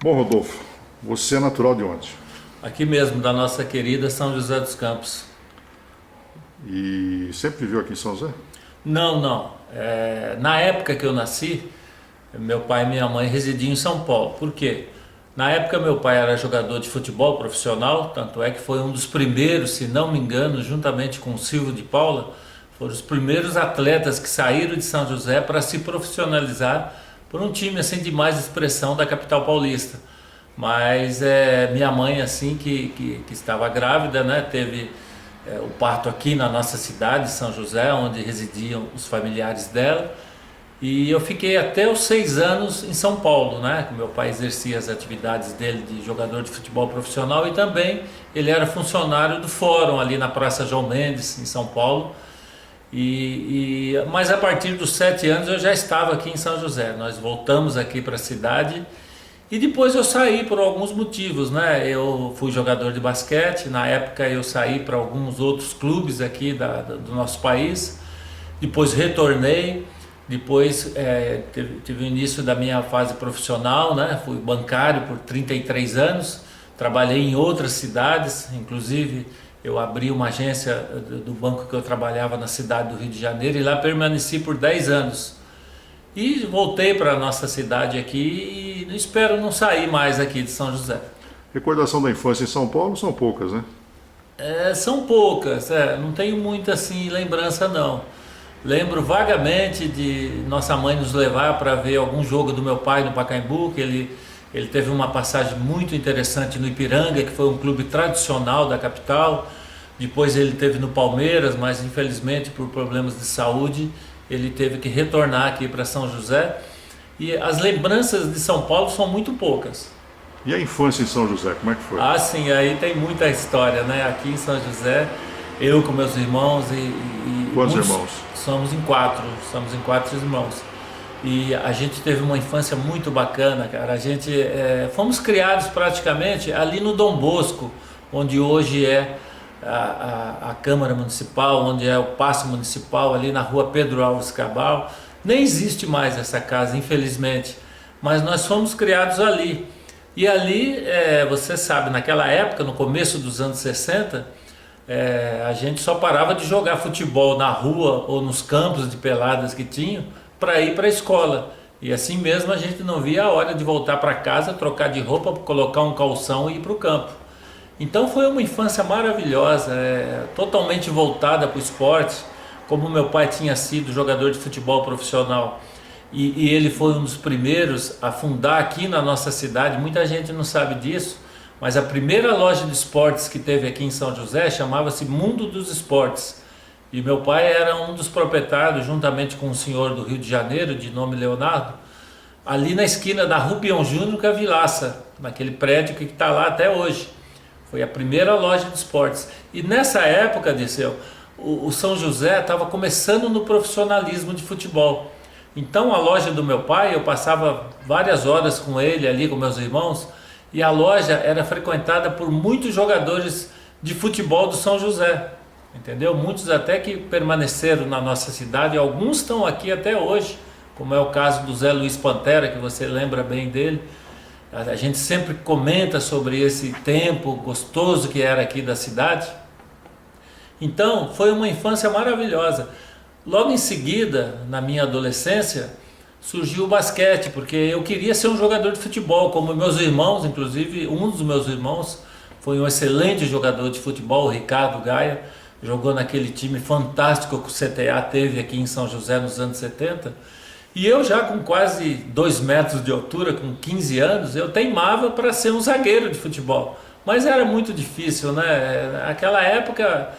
Bom, Rodolfo, você é natural de onde? Aqui mesmo, da nossa querida São José dos Campos. E sempre viveu aqui em São José? Não, não. Na época que eu nasci, meu pai e minha mãe residiam em São Paulo. Por quê? Na época meu pai era jogador de futebol profissional, tanto é que foi um dos primeiros, se não me engano, juntamente com o Silvio de Paula, foram os primeiros atletas que saíram de São José para se profissionalizar por um time assim de mais expressão da capital paulista. Mas minha mãe assim que estava grávida, né, teve o parto aqui na nossa cidade, São José, onde residiam os familiares dela. E eu fiquei até os 6 anos em São Paulo, né? Meu pai exercia as atividades dele de jogador de futebol profissional e também ele era funcionário do Fórum ali na Praça João Mendes, em São Paulo. Mas a partir dos 7 anos eu já estava aqui em São José. Nós voltamos aqui para a cidade e depois eu saí por alguns motivos, né? Eu fui jogador de basquete, na época eu saí para alguns outros clubes aqui do nosso país, depois retornei, depois tive o início da minha fase profissional, né? Fui bancário por 33 anos, trabalhei em outras cidades, inclusive eu abri uma agência do banco que eu trabalhava na cidade do Rio de Janeiro e lá permaneci por 10 anos. E voltei para a nossa cidade aqui e espero não sair mais aqui de São José. Recordação da infância em São Paulo são poucas, né? São poucas, não tenho muita assim lembrança não. Lembro vagamente de nossa mãe nos levar para ver algum jogo do meu pai no Pacaembu, que ele teve uma passagem muito interessante no Ipiranga, que foi um clube tradicional da capital. Depois ele teve no Palmeiras, mas infelizmente por problemas de saúde ele teve que retornar aqui para São José. E as lembranças de São Paulo são muito poucas. E a infância em São José, como é que foi? Ah, sim, aí tem muita história, né? Aqui em São José, eu com meus irmãos e Quantos muitos, irmãos? somos em quatro irmãos. E a gente teve uma infância muito bacana, cara. A gente fomos criados praticamente ali no Dom Bosco, onde hoje é a Câmara Municipal, onde é o Paço Municipal, ali na rua Pedro Alves Cabral. Nem existe mais essa casa, infelizmente, mas nós fomos criados ali. E ali, você sabe, naquela época, no começo dos anos 60, a gente só parava de jogar futebol na rua ou nos campos de peladas que tinham para ir para a escola. E assim mesmo a gente não via a hora de voltar para casa, trocar de roupa, colocar um calção e ir para o campo. Então foi uma infância maravilhosa, totalmente voltada para o esporte. Como meu pai tinha sido jogador de futebol profissional e ele foi um dos primeiros a fundar aqui na nossa cidade, muita gente não sabe disso, mas a primeira loja de esportes que teve aqui em São José chamava-se Mundo dos Esportes. E meu pai era um dos proprietários, juntamente com um senhor do Rio de Janeiro, de nome Leonardo, ali na esquina da Rupião Júnior com a Vilaça, naquele prédio que está lá até hoje. Foi a primeira loja de esportes. E nessa época, Disseu, o São José estava começando no profissionalismo de futebol. Então a loja do meu pai, eu passava várias horas com ele ali, com meus irmãos, e a loja era frequentada por muitos jogadores de futebol do São José. Entendeu? Muitos até que permaneceram na nossa cidade, alguns estão aqui até hoje, como é o caso do Zé Luiz Pantera, que você lembra bem dele. A gente sempre comenta sobre esse tempo gostoso que era aqui da cidade. Então, foi uma infância maravilhosa. Logo em seguida, na minha adolescência, surgiu o basquete, porque eu queria ser um jogador de futebol, como meus irmãos, inclusive um dos meus irmãos foi um excelente jogador de futebol, o Ricardo Gaia, jogou naquele time fantástico que o CTA teve aqui em São José nos anos 70. E eu já com quase 2 metros de altura, com 15 anos, eu teimava para ser um zagueiro de futebol. Mas era muito difícil, né? Naquela época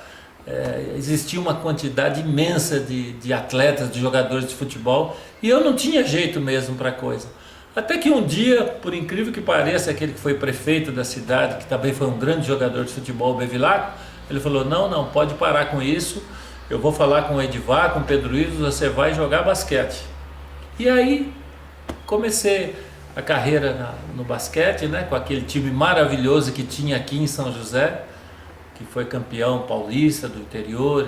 existia uma quantidade imensa de atletas, de jogadores de futebol, e eu não tinha jeito mesmo para a coisa. Até que um dia, por incrível que pareça, aquele que foi prefeito da cidade, que também foi um grande jogador de futebol, o Bevilacqua, ele falou, não, pode parar com isso, eu vou falar com o Edivar, com o Pedro Ives, você vai jogar basquete. E aí comecei a carreira no basquete, né, com aquele time maravilhoso que tinha aqui em São José, que foi campeão paulista do interior,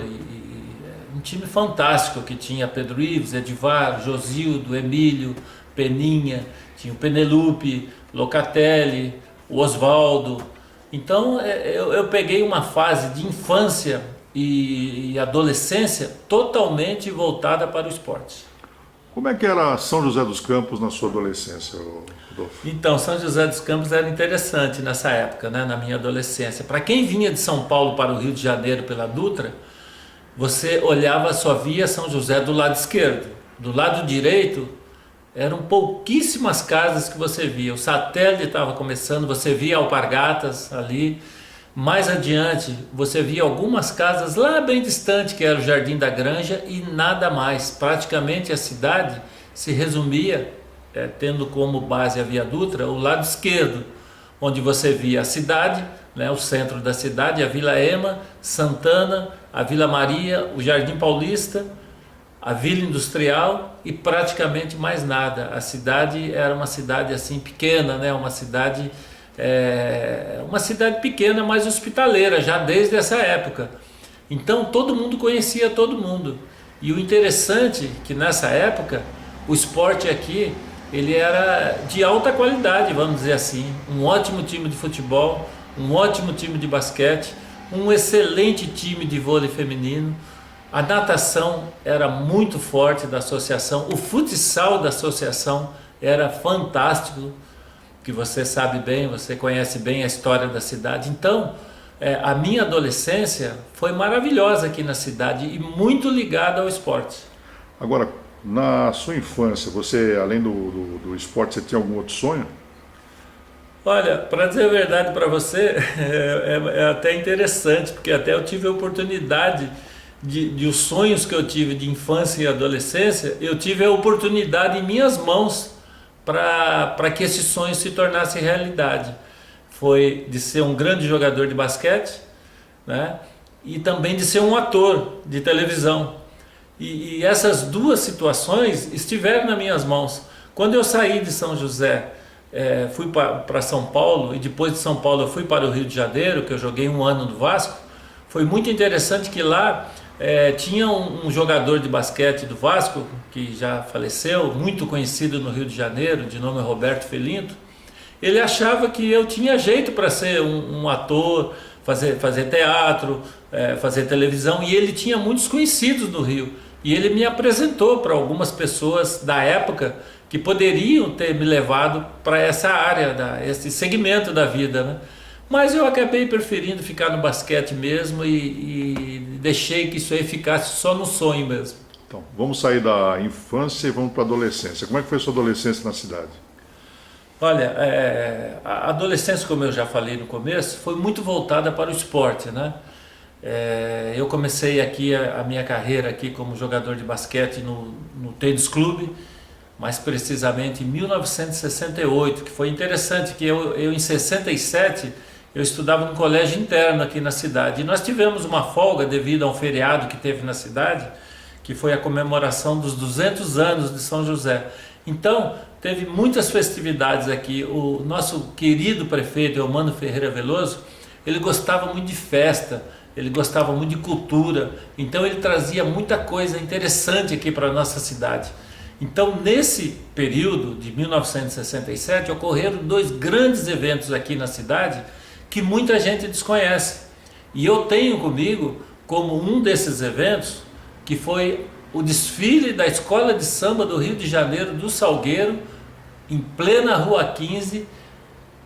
um time fantástico que tinha Pedro Ives, Edivar, Josildo, Emílio, Peninha, tinha o Penelope, Locatelli, o Osvaldo. Então eu peguei uma fase de infância e adolescência totalmente voltada para o esporte. Como é que era São José dos Campos na sua adolescência, Rodolfo? Então, São José dos Campos era interessante nessa época, né, na minha adolescência. Para quem vinha de São Paulo para o Rio de Janeiro pela Dutra, você olhava, só via São José do lado esquerdo. Do lado direito, eram pouquíssimas casas que você via. O satélite estava começando, você via Alpargatas ali. Mais adiante, você via algumas casas lá bem distante, que era o Jardim da Granja, e nada mais. Praticamente a cidade se resumia, tendo como base a Via Dutra, o lado esquerdo, onde você via a cidade, né, o centro da cidade, a Vila Ema, Santana, a Vila Maria, o Jardim Paulista, a Vila Industrial e praticamente mais nada. A cidade era uma cidade assim pequena, né, uma cidade pequena, mas hospitaleira, já desde essa época. Então todo mundo conhecia todo mundo. E o interessante é que nessa época o esporte aqui ele era de alta qualidade, vamos dizer assim. Um ótimo time de futebol, um ótimo time de basquete, um excelente time de vôlei feminino. A natação era muito forte da associação, o futsal da associação era fantástico, que você sabe bem, você conhece bem a história da cidade. Então, a minha adolescência foi maravilhosa aqui na cidade e muito ligada ao esporte. Agora, na sua infância, você, além do esporte, você tinha algum outro sonho? Olha, para dizer a verdade para você, é até interessante, porque até eu tive a oportunidade de os sonhos que eu tive de infância e adolescência, eu tive a oportunidade em minhas mãos para que esse sonho se tornasse realidade. Foi de ser um grande jogador de basquete, né? E também de ser um ator de televisão. E essas duas situações estiveram nas minhas mãos. Quando eu saí de São José, fui para São Paulo, e depois de São Paulo eu fui para o Rio de Janeiro, que eu joguei um ano no Vasco. Foi muito interessante que lá tinha um jogador de basquete do Vasco, que já faleceu, muito conhecido no Rio de Janeiro, de nome Roberto Felinto. Ele achava que eu tinha jeito para ser um ator, fazer teatro, fazer televisão, e ele tinha muitos conhecidos no Rio. E ele me apresentou para algumas pessoas da época que poderiam ter me levado para essa área, esse segmento da vida, né? Mas eu acabei preferindo ficar no basquete mesmo e deixei que isso aí ficasse só no sonho mesmo. Então, vamos sair da infância e vamos para a adolescência. Como é que foi a sua adolescência na cidade? Olha, a adolescência, como eu já falei no começo, foi muito voltada para o esporte, né? Eu comecei aqui a minha carreira aqui como jogador de basquete no tênis clube, mais precisamente em 1968, que foi interessante que eu em 67 eu estudava num colégio interno aqui na cidade, e nós tivemos uma folga devido a um feriado que teve na cidade, que foi a comemoração dos 200 anos de São José. Então, teve muitas festividades aqui. O nosso querido prefeito, Eumano Ferreira Veloso, ele gostava muito de festa, ele gostava muito de cultura, então ele trazia muita coisa interessante aqui para a nossa cidade. Então, nesse período de 1967, ocorreram dois grandes eventos aqui na cidade que muita gente desconhece. E eu tenho comigo, como um desses eventos, que foi o desfile da Escola de Samba do Rio de Janeiro, do Salgueiro, em plena Rua 15,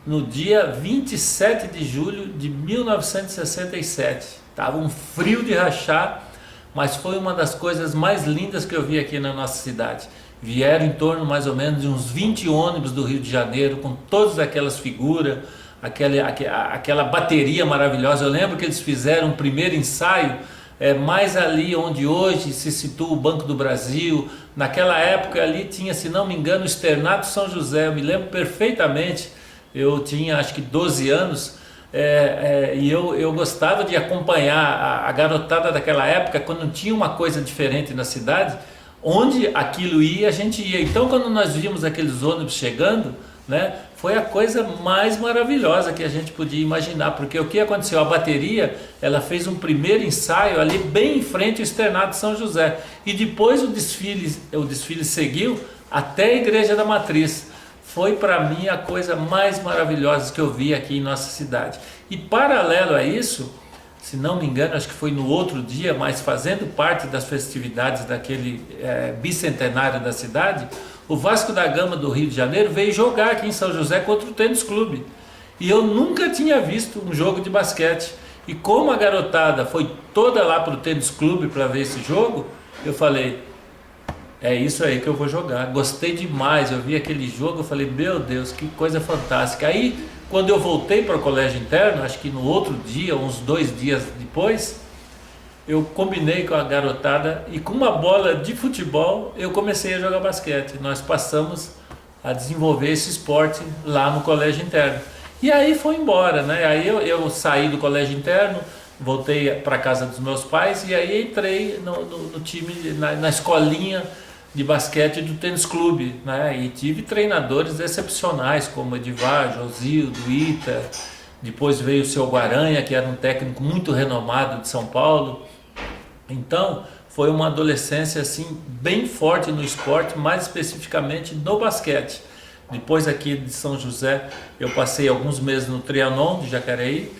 no dia 27 de julho de 1967. Estava um frio de rachar, mas foi uma das coisas mais lindas que eu vi aqui na nossa cidade. Vieram em torno mais ou menos de uns 20 ônibus do Rio de Janeiro, com todas aquelas figuras, aquela bateria maravilhosa. Eu lembro que eles fizeram um primeiro ensaio mais ali onde hoje se situa o Banco do Brasil. Naquela época ali tinha, se não me engano, o Externato São José. Eu me lembro perfeitamente, eu tinha acho que 12 anos, e eu gostava de acompanhar a garotada daquela época, quando tinha uma coisa diferente na cidade, onde aquilo ia, a gente ia. Então, quando nós vimos aqueles ônibus chegando, né, foi a coisa mais maravilhosa que a gente podia imaginar, porque o que aconteceu? A bateria, ela fez um primeiro ensaio ali bem em frente ao Externato São José, e depois o desfile seguiu até a Igreja da Matriz. Foi para mim a coisa mais maravilhosa que eu vi aqui em nossa cidade. E paralelo a isso, se não me engano, acho que foi no outro dia, mas fazendo parte das festividades daquele bicentenário da cidade, o Vasco da Gama do Rio de Janeiro veio jogar aqui em São José contra o Tênis Clube. E eu nunca tinha visto um jogo de basquete. E como a garotada foi toda lá para o Tênis Clube para ver esse jogo, eu falei, é isso aí que eu vou jogar. Gostei demais, eu vi aquele jogo, eu falei, meu Deus, que coisa fantástica. Aí, quando eu voltei para o colégio interno, acho que no outro dia, uns 2 dias depois, eu combinei com a garotada e com uma bola de futebol eu comecei a jogar basquete. Nós passamos a desenvolver esse esporte lá no colégio interno. E aí foi embora, né? Aí eu saí do colégio interno, voltei para casa dos meus pais e aí entrei no time, na escolinha de basquete do Tênis Clube, né? E tive treinadores excepcionais como Edivar, Josildo, Ita. Depois veio o seu Guaranha, que era um técnico muito renomado de São Paulo. Então foi uma adolescência assim bem forte no esporte, mais especificamente no basquete. Depois aqui de São José eu passei alguns meses no Trianon de Jacareí.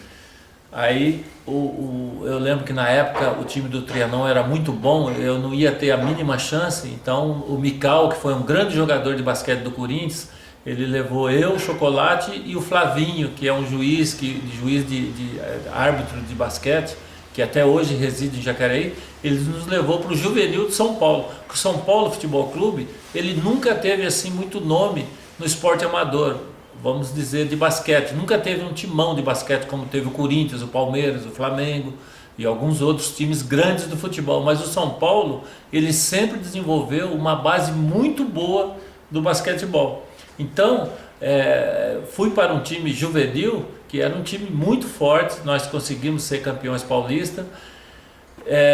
Aí eu lembro que na época o time do Trianon era muito bom, eu não ia ter a mínima chance, então o Mical, que foi um grande jogador de basquete do Corinthians, ele levou eu, o Chocolate e o Flavinho, que é um juiz de árbitro de basquete, que até hoje reside em Jacareí. Ele nos levou para o Juvenil de São Paulo. O São Paulo Futebol Clube, ele nunca teve assim muito nome no esporte amador, vamos dizer, de basquete. Nunca teve um timão de basquete como teve o Corinthians, o Palmeiras, o Flamengo e alguns outros times grandes do futebol. Mas o São Paulo, ele sempre desenvolveu uma base muito boa do basquetebol. Então, fui para um time juvenil, que era um time muito forte, nós conseguimos ser campeões paulistas.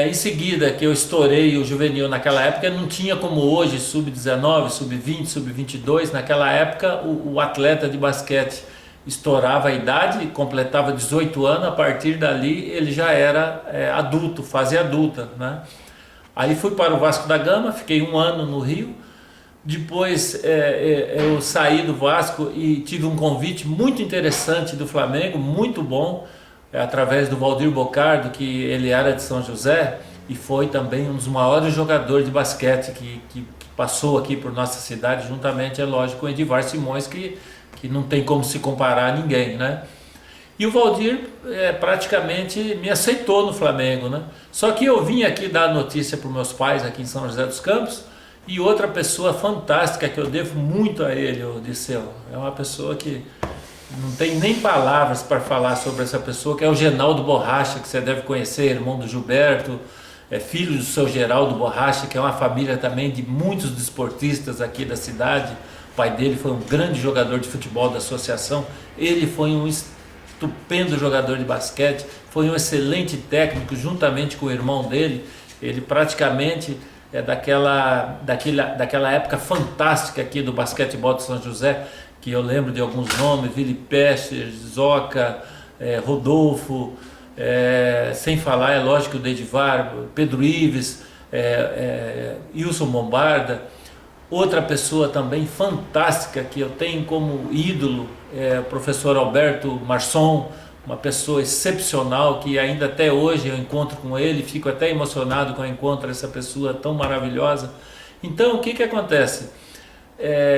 Em seguida que eu estourei o juvenil naquela época, não tinha como hoje sub-19, sub-20, sub-22. Naquela época o atleta de basquete estourava a idade, completava 18 anos, a partir dali ele já era adulto, fase adulta, né? Aí fui para o Vasco da Gama, fiquei 1 ano no Rio. Depois eu saí do Vasco e tive um convite muito interessante do Flamengo, muito bom, através do Valdir Bocardo, que ele era de São José e foi também um dos maiores jogadores de basquete que passou aqui por nossa cidade, juntamente, é lógico, com o Edivar Simões, que não tem como se comparar a ninguém, né? E o Valdir praticamente me aceitou no Flamengo, né? Só que eu vim aqui dar notícia para os meus pais aqui em São José dos Campos, e outra pessoa fantástica que eu devo muito a ele, Odisseu, é uma pessoa que não tem nem palavras para falar sobre essa pessoa, que é o Genaldo Borracha, que você deve conhecer, irmão do Gilberto, filho do seu Geraldo Borracha, que é uma família também de muitos desportistas aqui da cidade. O pai dele foi um grande jogador de futebol da associação, ele foi um estupendo jogador de basquete, foi um excelente técnico juntamente com o irmão dele. Ele praticamente daquela época fantástica aqui do basquetebol de São José, que eu lembro de alguns nomes, Vili Pesce, Zoca, Rodolfo, sem falar, é lógico, o Dedivar, Pedro Ives, Wilson Bombarda. Outra pessoa também fantástica que eu tenho como ídolo é o professor Alberto Marçom, uma pessoa excepcional que ainda até hoje eu encontro com ele, fico até emocionado quando eu encontro essa pessoa tão maravilhosa. Então, o que acontece?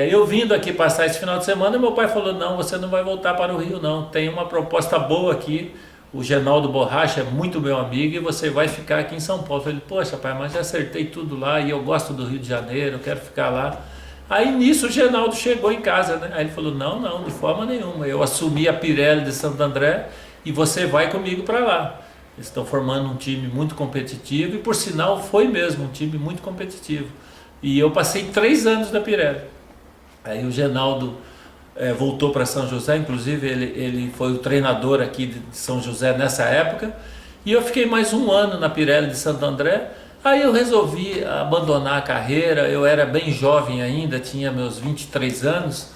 Eu vindo aqui passar esse final de semana, meu pai falou, não, você não vai voltar para o Rio não, tem uma proposta boa aqui, o Genaldo Borracha é muito meu amigo e você vai ficar aqui em São Paulo. Eu falei, poxa pai, mas já acertei tudo lá e eu gosto do Rio de Janeiro, eu quero ficar lá. Aí nisso o Genaldo chegou em casa, né? Aí ele falou, não, de forma nenhuma, eu assumi a Pirelli de Santo André e você vai comigo para lá. Eles estão formando um time muito competitivo e por sinal foi mesmo um time muito competitivo. E eu passei 3 anos na Pirelli. Aí o Genaldo voltou para São José, inclusive ele foi o treinador aqui de São José nessa época. E eu fiquei mais 1 ano na Pirelli de Santo André. Aí eu resolvi abandonar a carreira, eu era bem jovem ainda, tinha meus 23 anos.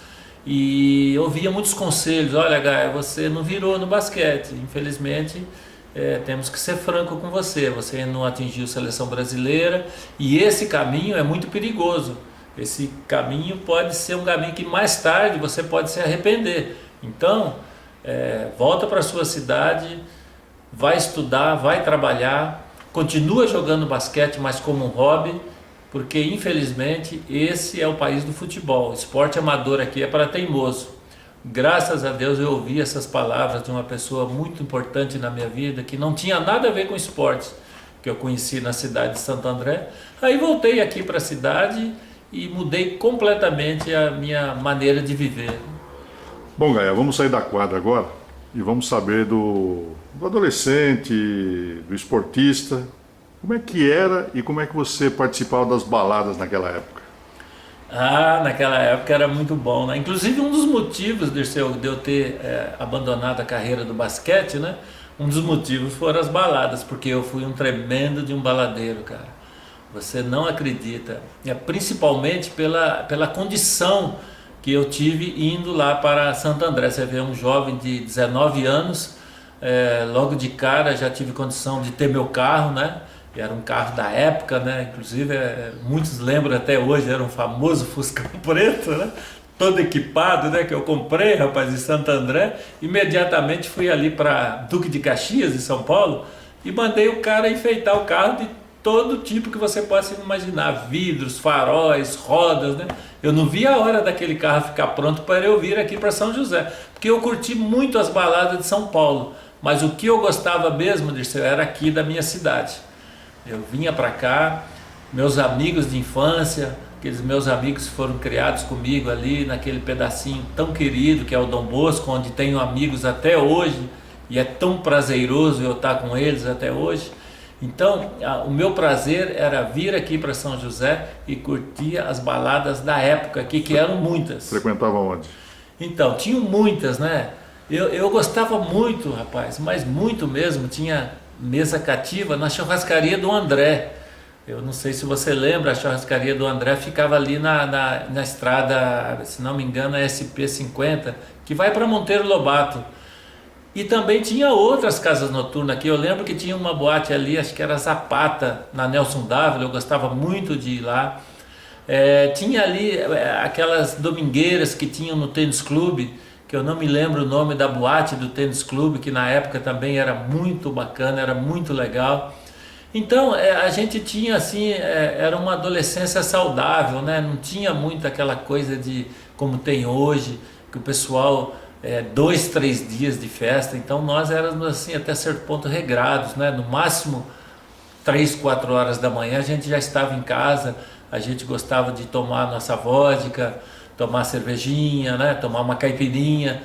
E eu ouvia muitos conselhos, olha Gaia, você não virou no basquete, infelizmente temos que ser franco com você não atingiu a seleção brasileira e esse caminho é muito perigoso. esse caminho pode ser um caminho que mais tarde você pode se arrepender. Então, volta para a sua cidade, vai estudar, vai trabalhar, continua jogando basquete, mas como um hobby, porque infelizmente esse é o país do futebol. O esporte amador aqui é para teimoso. Graças a Deus eu ouvi essas palavras de uma pessoa muito importante na minha vida, que não tinha nada a ver com esportes, que eu conheci na cidade de Santo André. Aí voltei aqui para a cidade e mudei completamente a minha maneira de viver. Bom, Gaia, vamos sair da quadra agora e vamos saber do adolescente, do esportista. Como é que era e como é que você participava das baladas naquela época? Naquela época era muito bom, né? Inclusive um dos motivos de eu ter abandonado a carreira do basquete, né? Um dos motivos foram as baladas, porque eu fui um tremendo de um baladeiro, cara. Você não acredita. Principalmente pela condição que eu tive indo lá para Santo André. Você vê um jovem de 19 anos, logo de cara já tive condição de ter meu carro, né? Era um carro da época, né? Inclusive muitos lembram até hoje, era um famoso Fuscão preto, né? Todo equipado, né? Que eu comprei, rapaz, em Santo André. Imediatamente fui ali para Duque de Caxias, em São Paulo, e mandei o cara enfeitar o carro de todo tipo que você possa imaginar, vidros, faróis, rodas, né? Eu não vi a hora daquele carro ficar pronto para eu vir aqui para São José, porque eu curti muito as baladas de São Paulo, mas o que eu gostava mesmo, Dirceu, era aqui da minha cidade. Eu vinha para cá, meus amigos de infância, aqueles meus amigos que foram criados comigo ali naquele pedacinho tão querido que é o Dom Bosco, onde tenho amigos até hoje, e é tão prazeroso eu estar com eles até hoje. Então, o meu prazer era vir aqui para São José e curtir as baladas da época aqui, que eram muitas. Frequentava onde? Então, tinham muitas, né? Eu gostava muito, rapaz, mas muito mesmo. Tinha mesa cativa na churrascaria do André. Eu não sei se você lembra, a churrascaria do André ficava ali na estrada, se não me engano, é SP50, que vai para Monteiro Lobato. E também tinha outras casas noturnas aqui. Eu lembro que tinha uma boate ali, acho que era Zapata, na Nelson Dávila, eu gostava muito de ir lá. Tinha ali aquelas domingueiras que tinham no tênis clube, que eu não me lembro o nome da boate do tênis clube, que na época também era muito bacana, era muito legal. Então a gente tinha assim, era uma adolescência saudável, né? Não tinha muito aquela coisa de como tem hoje, que o pessoal 2, 3 dias de festa. Então nós éramos assim até certo ponto regrados, né? No máximo 3, 4 horas da manhã a gente já estava em casa. A gente gostava de tomar nossa vodka, tomar cervejinha, né? Tomar uma caipirinha.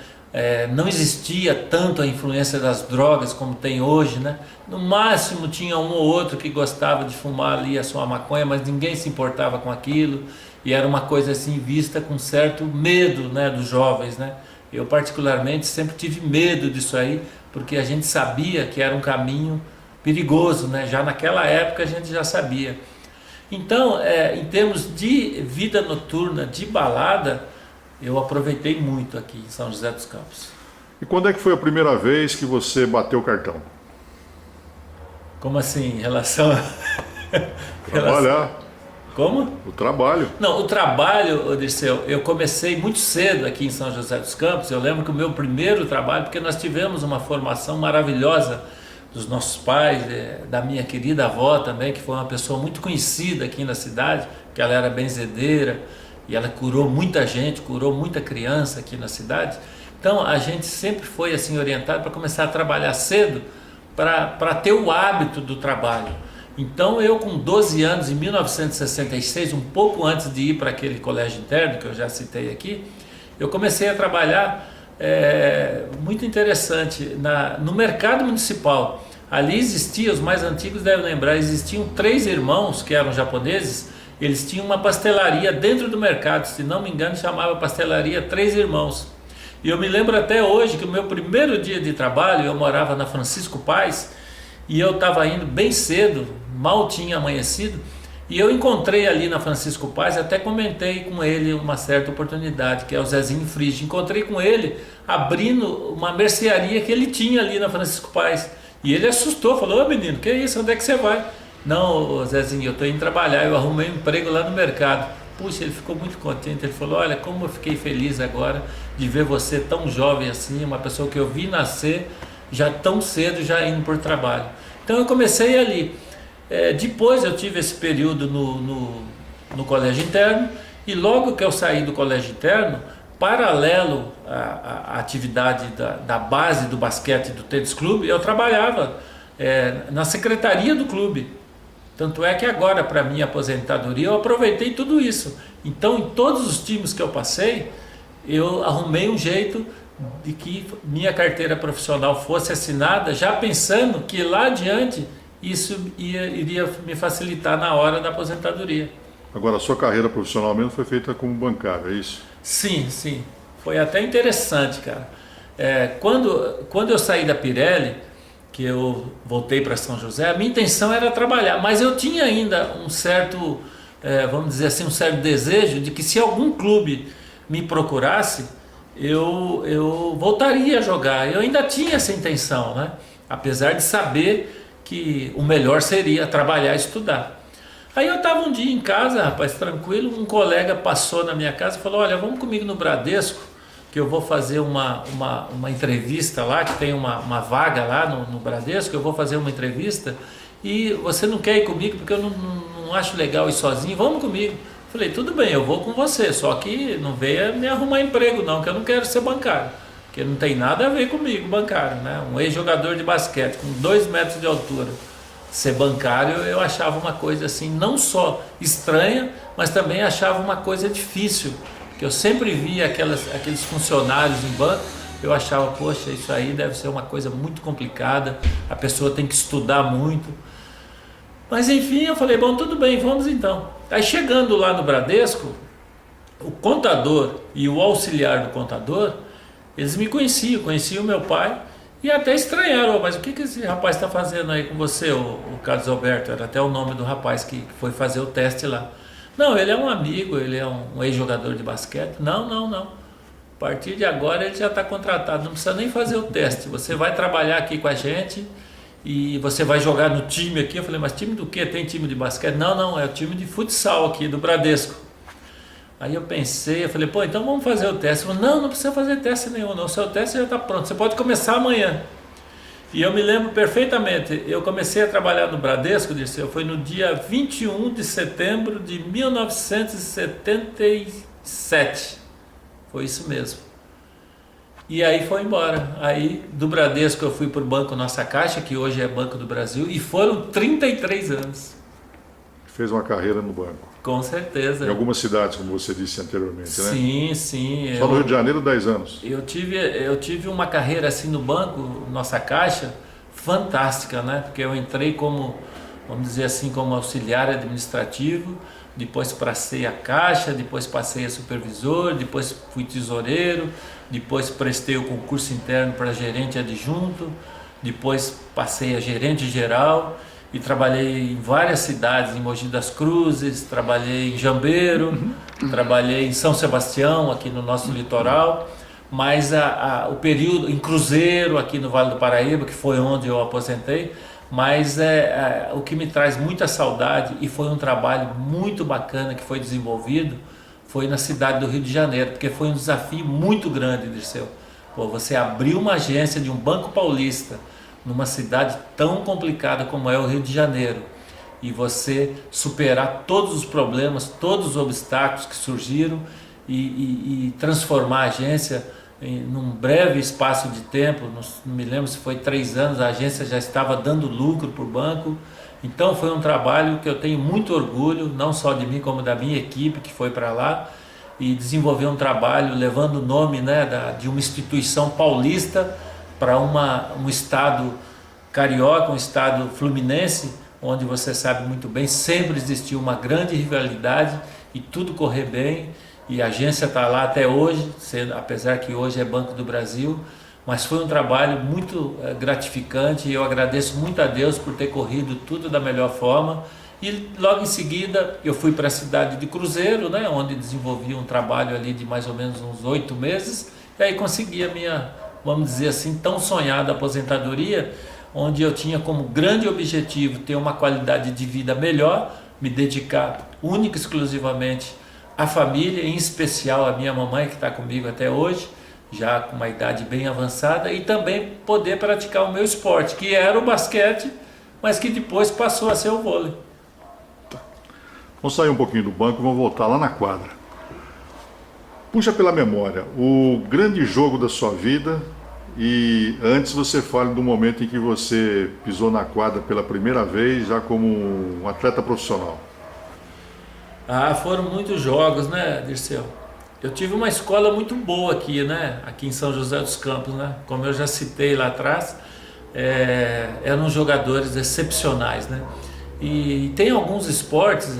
Não existia tanto a influência das drogas como tem hoje, né? No máximo tinha um ou outro que gostava de fumar ali a sua maconha, mas ninguém se importava com aquilo, e era uma coisa assim vista com certo medo, né, dos jovens, né? Eu particularmente sempre tive medo disso aí, porque a gente sabia que era um caminho perigoso, né? Já naquela época a gente já sabia. Então, em termos de vida noturna, de balada, eu aproveitei muito aqui em São José dos Campos. E quando é que foi a primeira vez que você bateu o cartão? Como assim, em relação a... Trabalhar. Como? O trabalho. Não, o trabalho, Odisseu, eu comecei muito cedo aqui em São José dos Campos. Eu lembro que o meu primeiro trabalho, porque nós tivemos uma formação maravilhosa dos nossos pais, da minha querida avó também, que foi uma pessoa muito conhecida aqui na cidade, que ela era benzedeira, e ela curou muita gente, curou muita criança aqui na cidade. Então a gente sempre foi assim orientado para começar a trabalhar cedo, para ter o hábito do trabalho. Então eu com 12 anos, em 1966, um pouco antes de ir para aquele colégio interno que eu já citei aqui, eu comecei a trabalhar, muito interessante, no mercado municipal. Ali existia, os mais antigos devem lembrar, existiam 3 irmãos que eram japoneses. Eles tinham uma pastelaria dentro do mercado, se não me engano chamava Pastelaria 3 Irmãos. E eu me lembro até hoje que o meu primeiro dia de trabalho, eu morava na Francisco Paz, e eu estava indo bem cedo, mal tinha amanhecido, e eu encontrei ali na Francisco Paz, até comentei com ele uma certa oportunidade, que é o Zezinho Frige. Encontrei com ele abrindo uma mercearia que ele tinha ali na Francisco Paz, e ele assustou, falou: "Ô menino, que isso, onde é que você vai?" "Não, Zezinho, eu estou indo trabalhar, eu arrumei um emprego lá no mercado." puxa, ele ficou muito contente. Ele falou: olha, como eu fiquei feliz agora de ver você tão jovem assim, uma pessoa que eu vi nascer já tão cedo, já indo por trabalho. Então eu comecei ali. Depois eu tive esse período no colégio interno, e logo que eu saí do colégio interno, paralelo à atividade da base do basquete do tênis clube, eu trabalhava na secretaria do clube. Tanto é que agora, para minha aposentadoria, eu aproveitei tudo isso. Então, em todos os times que eu passei, eu arrumei um jeito de que minha carteira profissional fosse assinada, já pensando que lá adiante isso iria me facilitar na hora da aposentadoria. Agora, a sua carreira profissional mesmo foi feita como bancário, é isso? Sim, sim. Foi até interessante, cara. Quando eu saí da Pirelli, que eu voltei para São José, a minha intenção era trabalhar, mas eu tinha ainda um certo, vamos dizer assim, um certo desejo de que se algum clube me procurasse, eu voltaria a jogar. Eu ainda tinha essa intenção, né? Apesar de saber que o melhor seria trabalhar e estudar. Aí eu estava um dia em casa, rapaz, tranquilo, um colega passou na minha casa e falou: olha, vamos comigo no Bradesco, que eu vou fazer uma entrevista lá, que tem uma vaga lá no Bradesco, eu vou fazer uma entrevista, e você não quer ir comigo porque eu não acho legal ir sozinho, vamos comigo. Falei: tudo bem, eu vou com você, só que não venha me arrumar emprego não, que eu não quero ser bancário, porque não tem nada a ver comigo, bancário, né? Um ex-jogador de basquete com 2 metros de altura, ser bancário eu achava uma coisa assim, não só estranha, mas também achava uma coisa difícil. Que eu sempre via aqueles funcionários em banco, eu achava, poxa, isso aí deve ser uma coisa muito complicada, a pessoa tem que estudar muito. Mas enfim, eu falei: bom, tudo bem, vamos então. Aí chegando lá no Bradesco, o contador e o auxiliar do contador, eles me conheciam meu pai, e até estranharam: mas o que esse rapaz está fazendo aí com você, o Carlos Alberto? Era até o nome do rapaz que foi fazer o teste lá. Não, ele é um amigo, ele é um ex-jogador de basquete. Não. A partir de agora ele já está contratado, não precisa nem fazer o teste. Você vai trabalhar aqui com a gente e você vai jogar no time aqui. Eu falei: mas time do quê? Tem time de basquete? Não, é o time de futsal aqui do Bradesco. Aí eu pensei, eu falei: pô, então vamos fazer o teste. Ele falou: não precisa fazer teste nenhum, não. O seu teste já está pronto, você pode começar amanhã. E eu me lembro perfeitamente, eu comecei a trabalhar no Bradesco, foi no dia 21 de setembro de 1977, foi isso mesmo. E aí foi embora, aí do Bradesco eu fui para o Banco Nossa Caixa, que hoje é Banco do Brasil, e foram 33 anos. Fez uma carreira no banco. Com certeza. Em algumas cidades, como você disse anteriormente, né? Sim. Só no Rio de Janeiro, 10 anos. Eu tive uma carreira assim no Banco Nossa Caixa, fantástica, né? Porque eu entrei como, vamos dizer assim, como auxiliar administrativo, depois passei a caixa, depois passei a supervisor, depois fui tesoureiro, depois prestei o concurso interno para gerente adjunto, depois passei a gerente geral, e trabalhei em várias cidades, em Mogi das Cruzes, trabalhei em Jambeiro, trabalhei em São Sebastião, aqui no nosso litoral, mas o período em Cruzeiro, aqui no Vale do Paraíba, que foi onde eu aposentei, mas o que me traz muita saudade, e foi um trabalho muito bacana que foi desenvolvido, foi na cidade do Rio de Janeiro, porque foi um desafio muito grande, Dirceu. Pô, você abriu uma agência de um banco paulista, numa cidade tão complicada como é o Rio de Janeiro, e você superar todos os problemas, todos os obstáculos que surgiram e transformar a agência num breve espaço de tempo, não me lembro se foi 3 anos, a agência já estava dando lucro para o banco. Então foi um trabalho que eu tenho muito orgulho, não só de mim como da minha equipe que foi para lá, e desenvolver um trabalho levando o nome, né, de uma instituição paulista para um estado carioca, um estado fluminense, onde você sabe muito bem, sempre existiu uma grande rivalidade e tudo correr bem, e a agência está lá até hoje, apesar que hoje é Banco do Brasil, mas foi um trabalho muito gratificante, e eu agradeço muito a Deus por ter corrido tudo da melhor forma. E logo em seguida eu fui para a cidade de Cruzeiro, né, onde desenvolvi um trabalho ali de mais ou menos uns 8 meses, e aí consegui a minha, vamos dizer assim, tão sonhada aposentadoria, onde eu tinha como grande objetivo ter uma qualidade de vida melhor, me dedicar única e exclusivamente a família, em especial a minha mamãe que está comigo até hoje, já com uma idade bem avançada, e também poder praticar o meu esporte, que era o basquete, mas que depois passou a ser o vôlei. Vamos sair um pouquinho do banco e vamos voltar lá na quadra. Puxa pela memória o grande jogo da sua vida e antes você fale do momento em que você pisou na quadra pela primeira vez, já como um atleta profissional. Ah, foram muitos jogos, né, Dirceu? Eu tive uma escola muito boa aqui, né? Aqui em São José dos Campos, né? Como eu já citei lá atrás, eram jogadores excepcionais, né? E tem alguns esportes,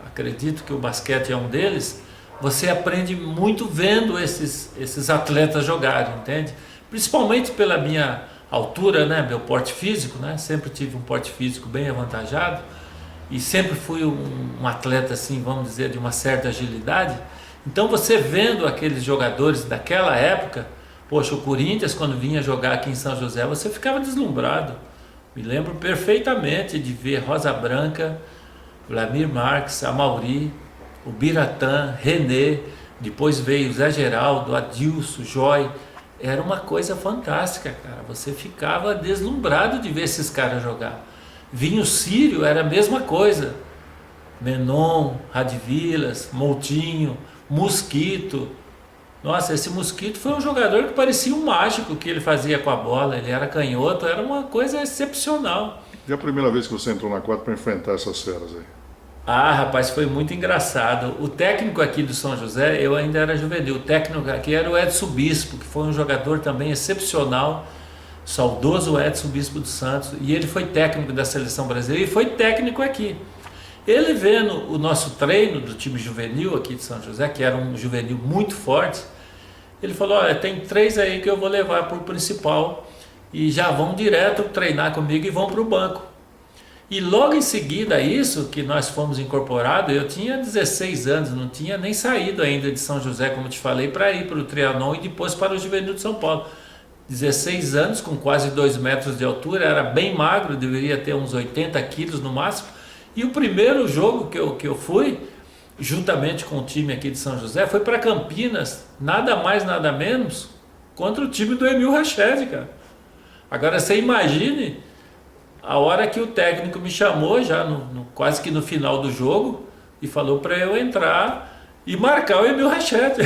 acredito que o basquete é um deles, você aprende muito vendo esses atletas jogarem, entende? Principalmente pela minha altura, né? Meu porte físico, né? Sempre tive um porte físico bem avantajado e sempre fui um atleta, assim, vamos dizer, de uma certa agilidade. Então você vendo aqueles jogadores daquela época, poxa, o Corinthians quando vinha jogar aqui em São José, você ficava deslumbrado. Me lembro perfeitamente de ver Rosa Branca, Vladimir Marques, Amauri, o Biratã, René, depois veio Zé Geraldo, Adilson, Joy. Era uma coisa fantástica, cara. Você ficava deslumbrado de ver esses caras jogar. Vinha o Sírio, era a mesma coisa. Menon, Radvilas, Moutinho, Mosquito. Nossa, esse Mosquito foi um jogador que parecia um mágico que ele fazia com a bola. Ele era canhoto, era uma coisa excepcional. E a primeira vez que você entrou na quadra para enfrentar essas feras aí? Ah, rapaz, foi muito engraçado. O técnico aqui do São José, eu ainda era juvenil. O técnico aqui era o Edson Bispo, que foi um jogador também excepcional. Saudoso Edson Bispo dos Santos. E ele foi técnico da seleção brasileira e foi técnico aqui. Ele vendo o nosso treino do time juvenil aqui de São José, que era um juvenil muito forte, ele falou, olha, tem 3 aí que eu vou levar para o principal e já vão direto treinar comigo e vão para o banco. E logo em seguida a isso, que nós fomos incorporados, eu tinha 16 anos, não tinha nem saído ainda de São José, como te falei, para ir para o Trianon e depois para o Juvenil de São Paulo. 16 anos, com quase 2 metros de altura, era bem magro, deveria ter uns 80 quilos no máximo. E o primeiro jogo que eu fui, juntamente com o time aqui de São José, foi para Campinas, nada mais, nada menos, contra o time do Emil Rached, cara. Agora você imagine a hora que o técnico me chamou, já quase que no final do jogo, e falou para eu entrar e marcar o Emil Rached.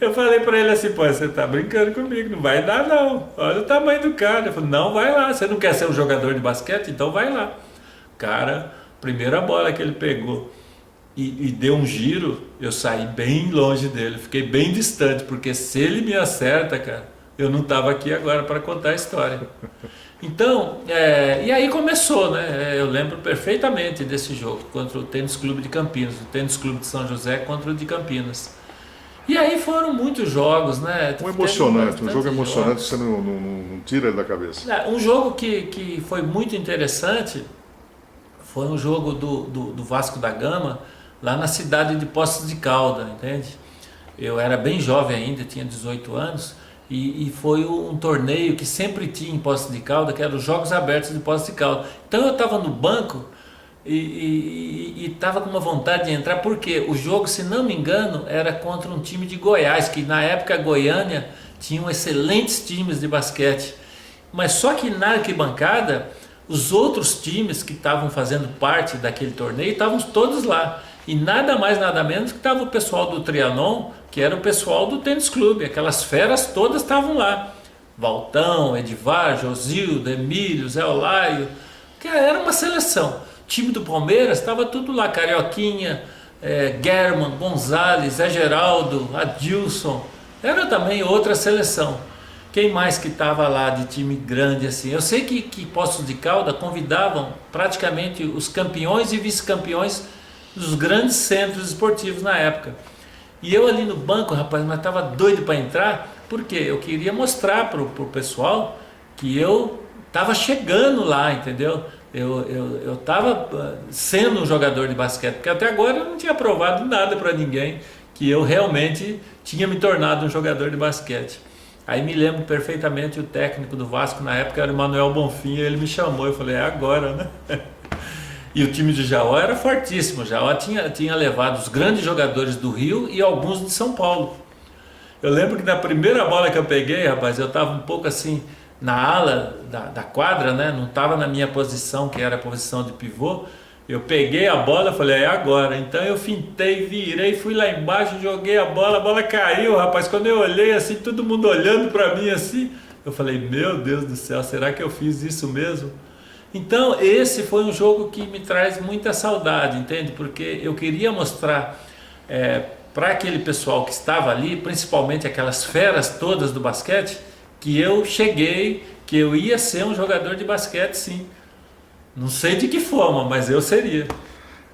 Eu falei para ele assim, pô, você tá brincando comigo, não vai dar não, olha o tamanho do cara. Ele falou, não, vai lá, você não quer ser um jogador de basquete? Então vai lá. Cara, primeira bola que ele pegou e deu um giro, eu saí bem longe dele, fiquei bem distante, porque se ele me acerta, cara, eu não estava aqui agora para contar a história. Então, e aí começou, né? Eu lembro perfeitamente desse jogo contra o Tênis Clube de Campinas, o Tênis Clube de São José contra o de Campinas. E aí foram muitos jogos, né? Um jogo emocionante, você não tira ele da cabeça. Um jogo que foi muito interessante foi um jogo do Vasco da Gama, lá na cidade de Poços de Caldas, entende? Eu era bem jovem ainda, tinha 18 anos, e foi um torneio que sempre tinha em Poços de Caldas, que eram os Jogos Abertos de Poços de Caldas. Então eu estava no banco e estava com uma vontade de entrar, porque o jogo, se não me engano, era contra um time de Goiás, que na época a Goiânia tinha excelentes times de basquete. Mas só que na arquibancada, os outros times que estavam fazendo parte daquele torneio estavam todos lá. E nada mais, nada menos que estava o pessoal do Trianon, que era o pessoal do Tênis Clube. Aquelas feras todas estavam lá. Valtão, Edivar, Josildo, Emílio, Zé Olaio. Que era uma seleção. O time do Palmeiras estava tudo lá. Carioquinha, German, Gonzalez, Zé Geraldo, Adilson. Era também outra seleção. Quem mais que estava lá de time grande assim? Eu sei que Poços de Caldas convidavam praticamente os campeões e vice-campeões dos grandes centros esportivos na época. E eu ali no banco, rapaz, mas estava doido para entrar, porque eu queria mostrar para o pessoal que eu estava chegando lá, entendeu? Eu estava sendo um jogador de basquete, porque até agora eu não tinha provado nada para ninguém que eu realmente tinha me tornado um jogador de basquete. Aí me lembro perfeitamente, o técnico do Vasco na época era o Manuel Bonfim, ele me chamou, eu falei, é agora, né? E o time de Jauá era fortíssimo. Jauá tinha levado os grandes jogadores do Rio e alguns de São Paulo. Eu lembro que na primeira bola que eu peguei, rapaz, eu estava um pouco assim na ala da quadra, né? Não estava na minha posição, que era a posição de pivô. Eu peguei a bola, falei, é agora. Então eu fintei, virei, fui lá embaixo, joguei a bola caiu, rapaz. Quando eu olhei assim, todo mundo olhando para mim assim, eu falei, meu Deus do céu, será que eu fiz isso mesmo? Então esse foi um jogo que me traz muita saudade, entende? Porque eu queria mostrar para aquele pessoal que estava ali, principalmente aquelas feras todas do basquete, que eu cheguei, que eu ia ser um jogador de basquete, sim. Não sei de que forma, mas eu seria.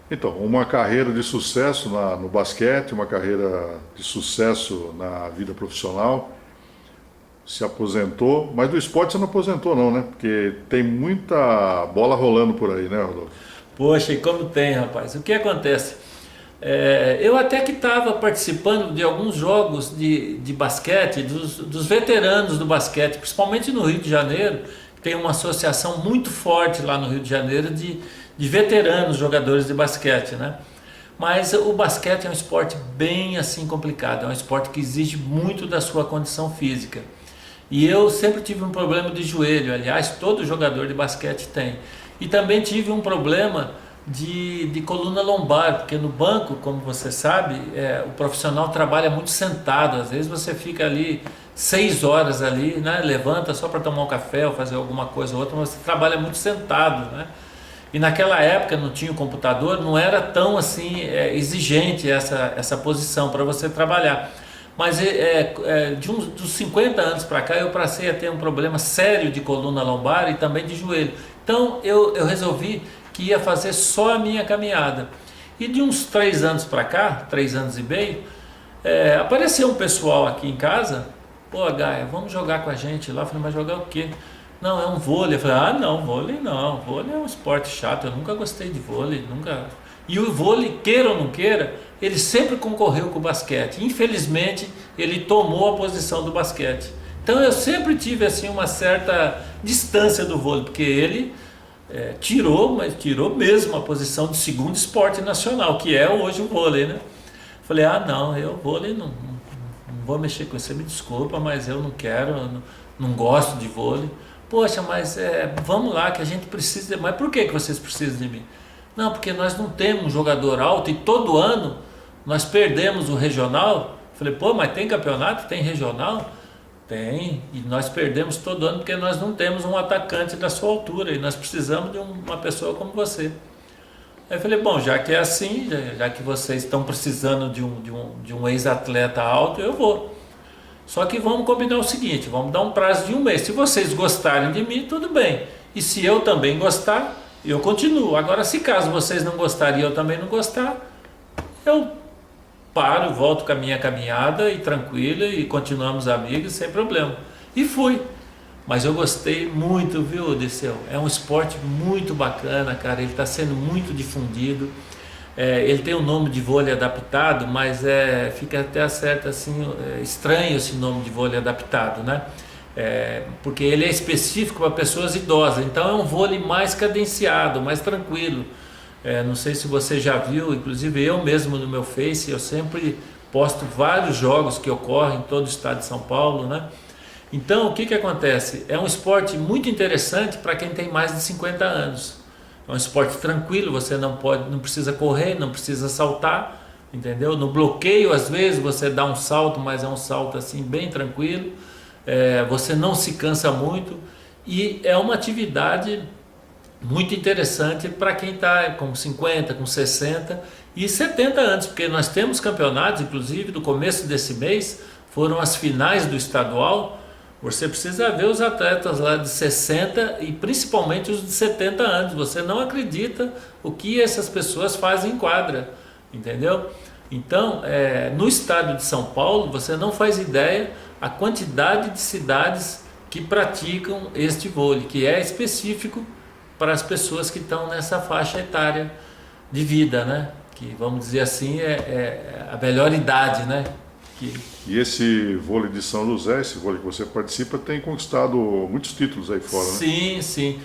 Então, uma carreira de sucesso no basquete, uma carreira de sucesso na vida profissional, se aposentou, mas do esporte você não aposentou não, né? Porque tem muita bola rolando por aí, né, Rodolfo? Poxa, e como tem, rapaz? O que acontece? Eu até que estava participando de alguns jogos de basquete, dos veteranos do basquete, principalmente no Rio de Janeiro, que tem uma associação muito forte lá no Rio de Janeiro de veteranos jogadores de basquete, né? Mas o basquete é um esporte bem assim complicado, é um esporte que exige muito da sua condição física. E eu sempre tive um problema de joelho, aliás, todo jogador de basquete tem. E também tive um problema de coluna lombar, porque no banco, como você sabe, o profissional trabalha muito sentado. Às vezes você fica ali 6 horas ali, né? Levanta só para tomar um café ou fazer alguma coisa ou outra, mas você trabalha muito sentado, né? E naquela época não tinha o computador, não era tão assim exigente essa posição para você trabalhar. Mas dos 50 anos para cá eu passei a ter um problema sério de coluna lombar e também de joelho. Então eu resolvi que ia fazer só a minha caminhada. E de uns 3 anos para cá, 3 anos e meio, apareceu um pessoal aqui em casa, pô, Gaia, vamos jogar com a gente lá. Eu falei, mas jogar o quê? Não, é um vôlei. Eu falei, não, vôlei não, vôlei é um esporte chato, eu nunca gostei de vôlei, nunca... E o vôlei, queira ou não queira, ele sempre concorreu com o basquete. Infelizmente, ele tomou a posição do basquete. Então eu sempre tive assim uma certa distância do vôlei, porque ele mas tirou mesmo a posição de segundo esporte nacional, que é hoje o vôlei, né? Falei, não, eu vôlei não vou mexer com isso, você me desculpa, mas eu não quero, não gosto de vôlei. Poxa, mas vamos lá que a gente precisa, mas por que vocês precisam de mim? Não, porque nós não temos um jogador alto e todo ano nós perdemos o regional. Falei, pô, mas tem campeonato? Tem regional? Tem, e nós perdemos todo ano porque nós não temos um atacante da sua altura e nós precisamos de uma pessoa como você. Aí eu falei, bom, já que é assim, já que vocês estão precisando de um ex-atleta alto, eu vou. Só que vamos combinar o seguinte, vamos dar um prazo de 1 mês. Se vocês gostarem de mim, tudo bem. E se eu também gostar, eu continuo. Agora, se caso vocês não gostarem e eu também não gostar, eu paro, volto com a minha caminhada e tranquilo e continuamos amigos sem problema. E fui. Mas eu gostei muito, viu, Odisseu? É um esporte muito bacana, cara. Ele está sendo muito difundido. Ele tem o nome de vôlei adaptado, mas fica até certo assim, estranho esse nome de vôlei adaptado, né? Porque ele é específico para pessoas idosas, então é um vôlei mais cadenciado, mais tranquilo. Não sei se você já viu, inclusive eu mesmo no meu Face, eu sempre posto vários jogos que ocorrem em todo o estado de São Paulo, né? Então o que acontece? É um esporte muito interessante para quem tem mais de 50 anos. É um esporte tranquilo, você não precisa correr, não precisa saltar, entendeu? No bloqueio às vezes você dá um salto, mas é um salto assim bem tranquilo. Você não se cansa muito e é uma atividade muito interessante para quem está com 50, com 60 e 70 anos, porque nós temos campeonatos, inclusive no começo desse mês foram as finais do estadual. Você precisa ver os atletas lá de 60 e principalmente os de 70 anos. Você não acredita o que essas pessoas fazem em quadra, entendeu? Então, no estado de São Paulo, você não faz ideia a quantidade de cidades que praticam este vôlei, que é específico para as pessoas que estão nessa faixa etária de vida, né? Que, vamos dizer assim, é a melhor idade, né? E esse vôlei de São José, esse vôlei que você participa, tem conquistado muitos títulos aí fora, né? Sim, sim.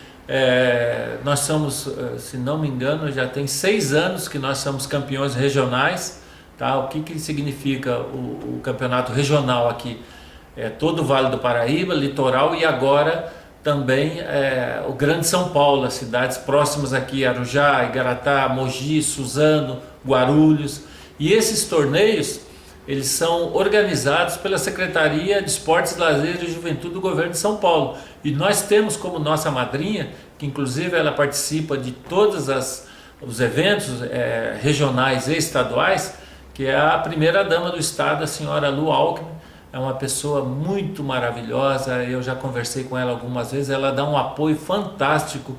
Nós somos, se não me engano, já tem 6 anos que nós somos campeões regionais. Tá? O que significa o campeonato regional aqui? Todo o Vale do Paraíba, litoral, e agora também o Grande São Paulo, as cidades próximas aqui, Arujá, Igaratá, Mogi, Suzano, Guarulhos. E esses torneios, eles são organizados pela Secretaria de Esportes, Lazer e Juventude do Governo de São Paulo. E nós temos como nossa madrinha, que inclusive ela participa de todos os eventos regionais e estaduais, que é a primeira-dama do estado, a senhora Lu Alckmin. É uma pessoa muito maravilhosa, eu já conversei com ela algumas vezes, ela dá um apoio fantástico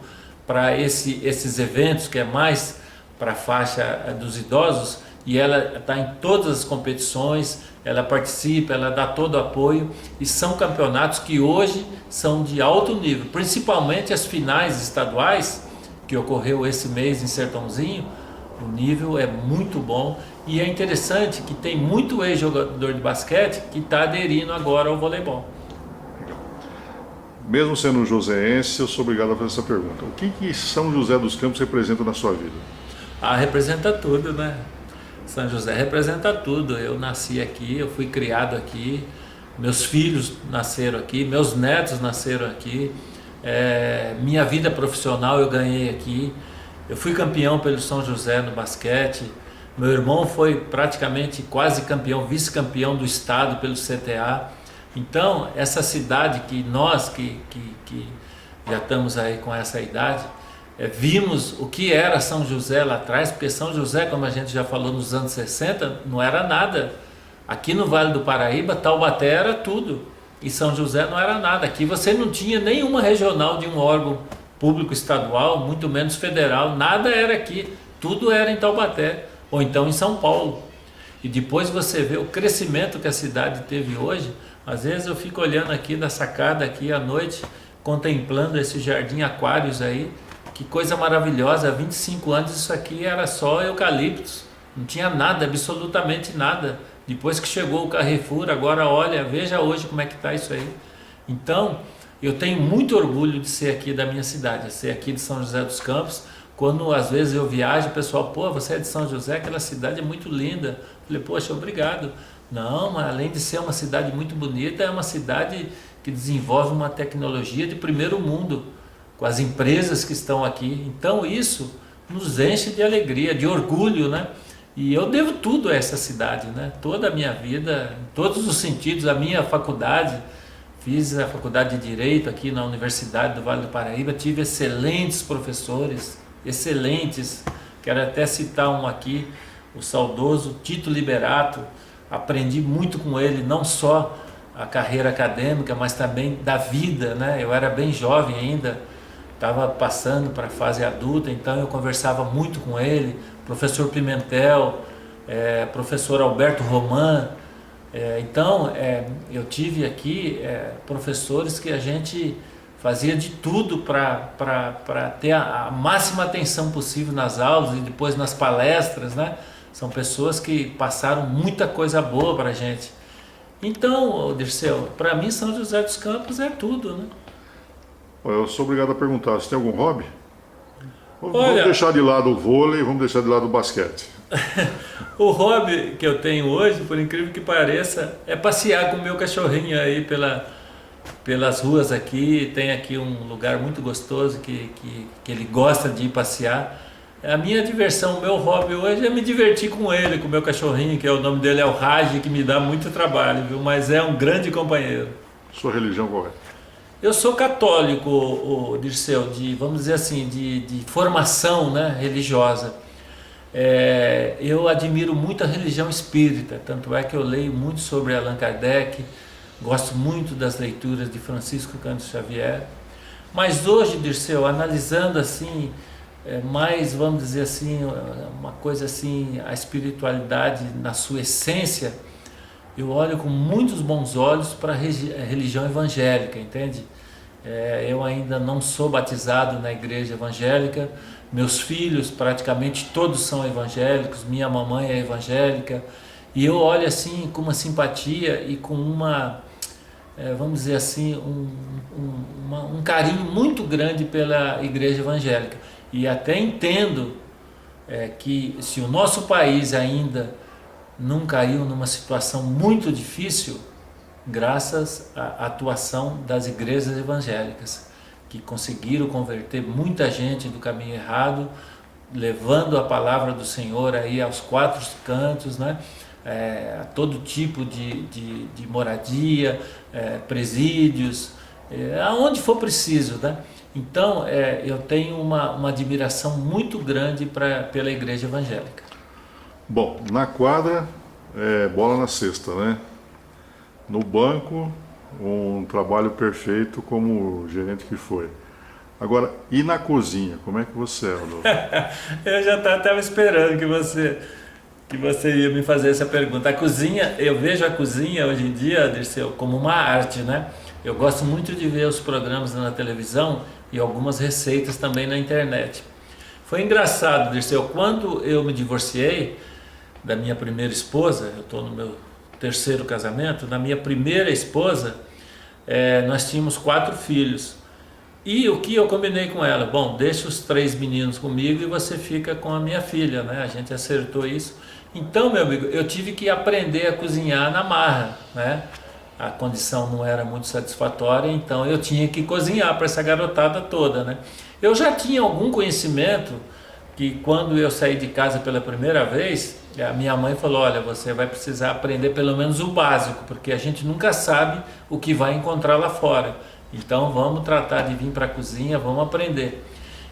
para esses eventos, que é mais para a faixa dos idosos, e ela está em todas as competições, ela participa, ela dá todo o apoio, e são campeonatos que hoje são de alto nível, principalmente as finais estaduais, que ocorreu esse mês em Sertãozinho. O nível é muito bom, e é interessante que tem muito ex-jogador de basquete que está aderindo agora ao voleibol. Mesmo sendo joseense, eu sou obrigado a fazer essa pergunta. O que São José dos Campos representa na sua vida? Representa tudo, né? São José representa tudo. Eu nasci aqui, eu fui criado aqui, meus filhos nasceram aqui, meus netos nasceram aqui, minha vida profissional eu ganhei aqui. Eu fui campeão pelo São José no basquete, meu irmão foi praticamente quase campeão, vice-campeão do estado pelo CTA. Então, essa cidade que nós que já estamos aí com essa idade, vimos o que era São José lá atrás, porque São José, como a gente já falou nos anos 60, não era nada. Aqui no Vale do Paraíba, Taubaté era tudo, e São José não era nada. Aqui você não tinha nenhuma regional de um órgão público estadual, muito menos federal, nada era aqui, tudo era em Taubaté, ou então em São Paulo. E depois você vê o crescimento que a cidade teve hoje. Às vezes eu fico olhando aqui da sacada aqui à noite, contemplando esse jardim aquários aí, que coisa maravilhosa. Há 25 anos isso aqui era só eucaliptos, não tinha nada, absolutamente nada. Depois que chegou o Carrefour, agora olha, veja hoje como é que está isso aí. Então, eu tenho muito orgulho de ser aqui da minha cidade, de ser aqui de São José dos Campos. Quando às vezes eu viajo, o pessoal, pô, você é de São José, aquela cidade é muito linda. Eu falei, poxa, obrigado. Não, mas além de ser uma cidade muito bonita, é uma cidade que desenvolve uma tecnologia de primeiro mundo, com as empresas que estão aqui. Então isso nos enche de alegria, de orgulho, né? E eu devo tudo a essa cidade, né? Toda a minha vida, em todos os sentidos, a minha faculdade, fiz a faculdade de Direito aqui na Universidade do Vale do Paraíba, tive excelentes professores, excelentes, quero até citar um aqui, o saudoso Tito Liberato. Aprendi muito com ele, não só a carreira acadêmica, mas também da vida, né? Eu era bem jovem ainda, estava passando para a fase adulta, então eu conversava muito com ele, professor Pimentel, professor Alberto Roman. Então eu tive aqui professores que a gente fazia de tudo para ter a máxima atenção possível nas aulas e depois nas palestras, né? São pessoas que passaram muita coisa boa para a gente. Então, Dirceu, para mim São José dos Campos é tudo, né? Eu sou obrigado a perguntar, você tem algum hobby? Olha, vamos deixar de lado o vôlei, vamos deixar de lado o basquete. O hobby que eu tenho hoje, por incrível que pareça, é passear com o meu cachorrinho aí pelas ruas aqui. Tem aqui um lugar muito gostoso que ele gosta de ir passear. A minha diversão, o meu hobby hoje é me divertir com ele, com o meu cachorrinho, que o nome dele é o Raj, que me dá muito trabalho, viu? Mas é um grande companheiro. Sua religião qual é? Eu sou católico, Dirceu, vamos dizer assim, de formação, né, religiosa. Eu admiro muito a religião espírita, tanto é que eu leio muito sobre Allan Kardec, gosto muito das leituras de Francisco Cândido Xavier. Mas hoje, Dirceu, analisando assim, mais, vamos dizer assim, uma coisa assim, a espiritualidade na sua essência, eu olho com muitos bons olhos para a religião evangélica, entende? Eu ainda não sou batizado na igreja evangélica, meus filhos praticamente todos são evangélicos, minha mamãe é evangélica, e eu olho assim com uma simpatia e com uma vamos dizer assim, um carinho muito grande pela igreja evangélica. E até entendo que se o nosso país ainda não caiu numa situação muito difícil, graças à atuação das igrejas evangélicas, que conseguiram converter muita gente do caminho errado, levando a palavra do Senhor aí aos quatro cantos, né? A todo tipo de moradia, presídios, aonde for preciso, né? Então eu tenho uma admiração muito grande pela igreja evangélica. Bom, na quadra, bola na cesta, né? No banco, um trabalho perfeito como gerente que foi. Agora, e na cozinha, como é que você é, Rodolfo? Eu já estava esperando que você ia me fazer essa pergunta. A cozinha, eu vejo a cozinha hoje em dia, Dirceu, como uma arte, né? Eu gosto muito de ver os programas na televisão e algumas receitas também na internet. Foi engraçado, Dirceu, quando eu me divorciei da minha primeira esposa, eu estou no meu terceiro casamento, na minha primeira esposa, nós tínhamos 4 filhos. E o que eu combinei com ela? Bom, deixa os 3 meninos comigo e você fica com a minha filha, né? A gente acertou isso. Então, meu amigo, eu tive que aprender a cozinhar na marra, né? A condição não era muito satisfatória, então eu tinha que cozinhar para essa garotada toda, né? Eu já tinha algum conhecimento que quando eu saí de casa pela primeira vez, a minha mãe falou, olha, você vai precisar aprender pelo menos o básico, porque a gente nunca sabe o que vai encontrar lá fora. Então vamos tratar de vir para a cozinha, vamos aprender.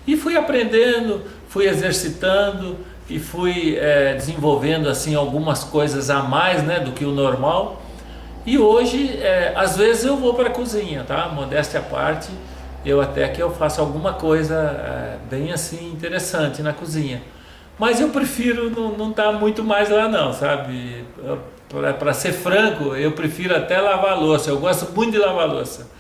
E fui aprendendo, fui exercitando e fui desenvolvendo assim algumas coisas a mais, né, do que o normal. E hoje, às vezes eu vou para a cozinha, tá? Modéstia à parte, eu faço alguma coisa bem assim interessante na cozinha. Mas eu prefiro não estar muito mais lá não, sabe? Para ser franco, eu prefiro até lavar a louça, eu gosto muito de lavar a louça.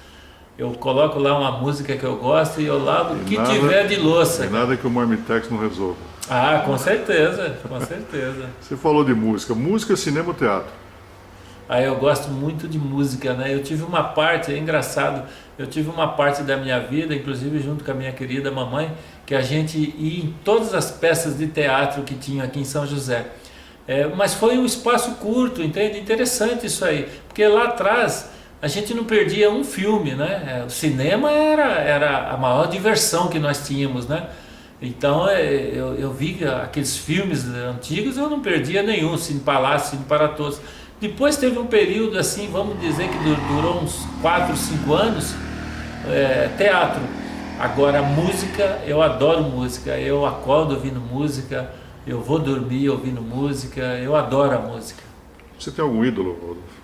Eu coloco lá uma música que eu gosto e eu lavo o que tiver de louça. E nada que o Marmitex não resolva. Ah, com certeza, com certeza. Você falou de música. Música, cinema ou teatro? Ah, eu gosto muito de música, né? Eu tive uma parte, é engraçado, eu tive uma parte da minha vida, inclusive junto com a minha querida mamãe, que a gente ia em todas as peças de teatro que tinha aqui em São José. Mas foi um espaço curto, entende? Interessante isso aí, porque lá atrás a gente não perdia um filme, né? O cinema era a maior diversão que nós tínhamos, né? Então eu vi aqueles filmes antigos, eu não perdia nenhum, Cine Palácio, Cine para Todos. Depois teve um período assim, vamos dizer que durou uns 4, 5 anos, teatro. Agora música, eu adoro música, eu acordo ouvindo música, eu vou dormir ouvindo música, eu adoro a música. Você tem algum ídolo, Rodolfo?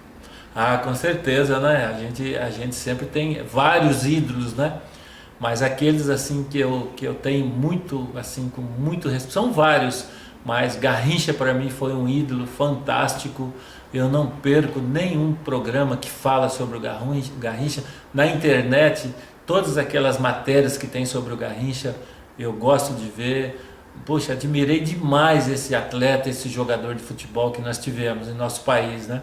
Ah, com certeza, né? A gente sempre tem vários ídolos, né? Mas aqueles assim que eu tenho muito, assim, com muito respeito, são vários, mas Garrincha para mim foi um ídolo fantástico. Eu não perco nenhum programa que fala sobre o Garrincha. Na internet, todas aquelas matérias que tem sobre o Garrincha, eu gosto de ver. Poxa, admirei demais esse atleta, esse jogador de futebol que nós tivemos em nosso país, né?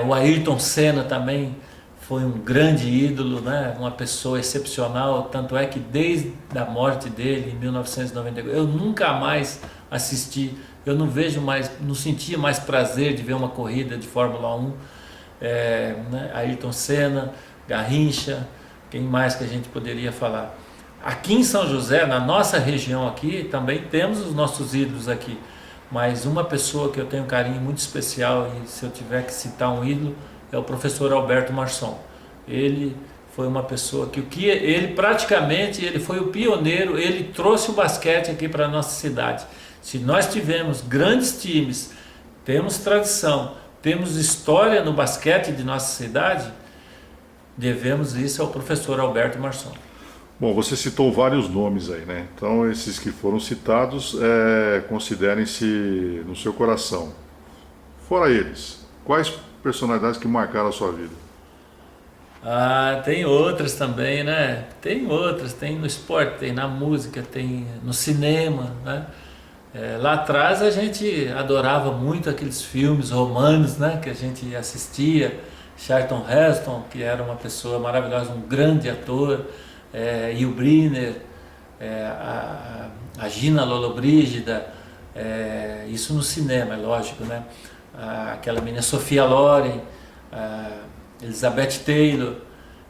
O Ayrton Senna também foi um grande ídolo, né? Uma pessoa excepcional, tanto é que desde a morte dele em 1994, eu nunca mais assisti, eu não vejo mais, não sentia mais prazer de ver uma corrida de Fórmula 1, né? Ayrton Senna, Garrincha, quem mais que a gente poderia falar? Aqui em São José, na nossa região aqui, também temos os nossos ídolos aqui. Mas uma pessoa que eu tenho um carinho muito especial, e se eu tiver que citar um ídolo, é o professor Alberto Marçom. Ele foi uma pessoa ele praticamente ele foi o pioneiro, ele trouxe o basquete aqui para a nossa cidade. Se nós tivemos grandes times, temos tradição, temos história no basquete de nossa cidade, devemos isso ao professor Alberto Marçom. Bom, você citou vários nomes aí, né? Então, esses que foram citados, considerem-se no seu coração. Fora eles, quais personalidades que marcaram a sua vida? Ah, tem outras também, né? Tem outras, tem no esporte, tem na música, tem no cinema, né? Lá atrás a gente adorava muito aqueles filmes romanos, né? Que a gente assistia. Charlton Heston, que era uma pessoa maravilhosa, um grande ator, Yul Brynner, a Gina Lollobrigida, isso no cinema, é lógico, né? Aquela menina Sophia Loren, Elizabeth Taylor.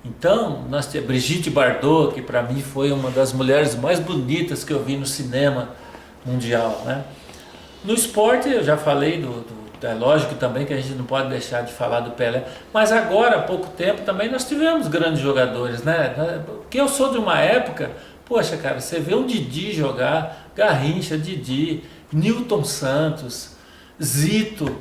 Então, nós temos Brigitte Bardot, que para mim foi uma das mulheres mais bonitas que eu vi no cinema mundial, né? No esporte, eu já falei é lógico também que a gente não pode deixar de falar do Pelé, mas agora, há pouco tempo, também nós tivemos grandes jogadores, né? Porque eu sou de uma época, poxa, cara, você vê um Didi jogar, Garrincha, Didi, Nilton Santos, Zito,